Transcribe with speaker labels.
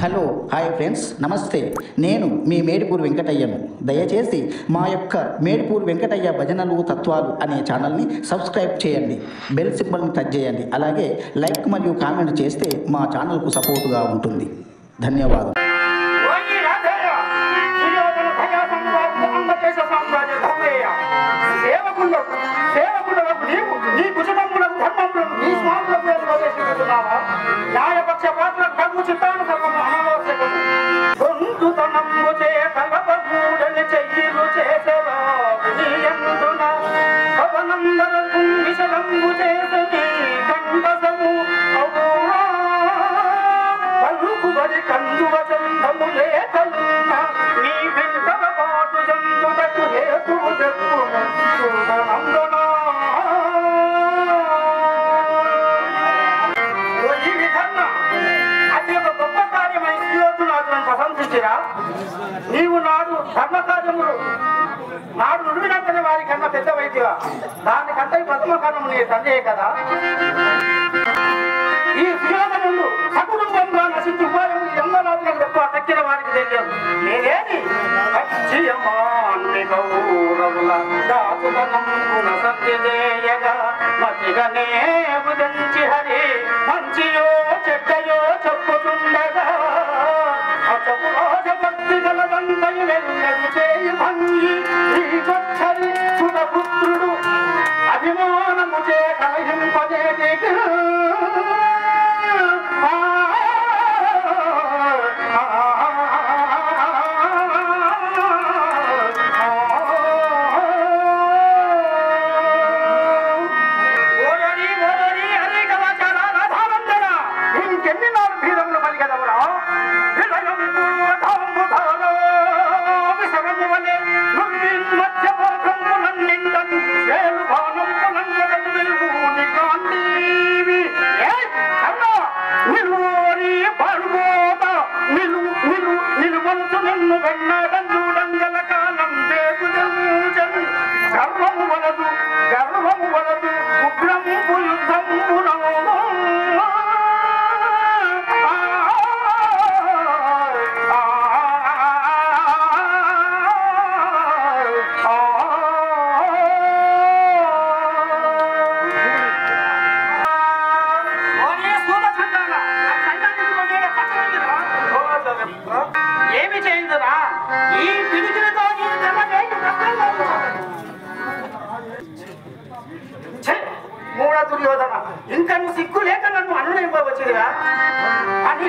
Speaker 1: Hello hi friends నమస్తే. నేను మీ మేడిపూర్ వెంకటయ్యను. దయచేసి మా యొక్క మేడిపూర్ వెంకటయ్య భజనలు తత్వాలు అనే ఛానల్ని సబ్స్క్రైబ్ చేయండి, బెల్ సింబల్ని టచ్ చేయండి. అలాగే లైక్ మరియు కామెంట్ చేస్తే మా ఛానల్కు సపోర్టుగా ఉంటుంది. ధన్యవాదాలు.
Speaker 2: నీవు నాడు ధర్మకార్యములు నాడు నుడివినంతనే వారి కన్నా పెద్ద వైద్య దానికంటే ప్రథమకారణము నీ తండ్రియే కదా. ఈ సుయోధనుడు సకుటుంబంగా నశించి ఉపాయం ఎంగరాజులకు తప్ప తక్కిన వారికి తెలియదు. నేనేది గౌరవుల దాతుగనంబున సత్యజేయగా మతిగనే బుదంచి హరి మంచియో చెడ్డయో చెప్పుతుండగా పుత్రుడు అభిమానము చే కలహింపదే ఇంకెన్ని నాలుగు భీరములు పలికదవరా ఏమి చేయించరా ఈ పిడికిలతో మూడ దుర్యోధన ఇంకా నువ్వు సిగ్గు లేక నన్ను అనునయింపవచ్చుగా అని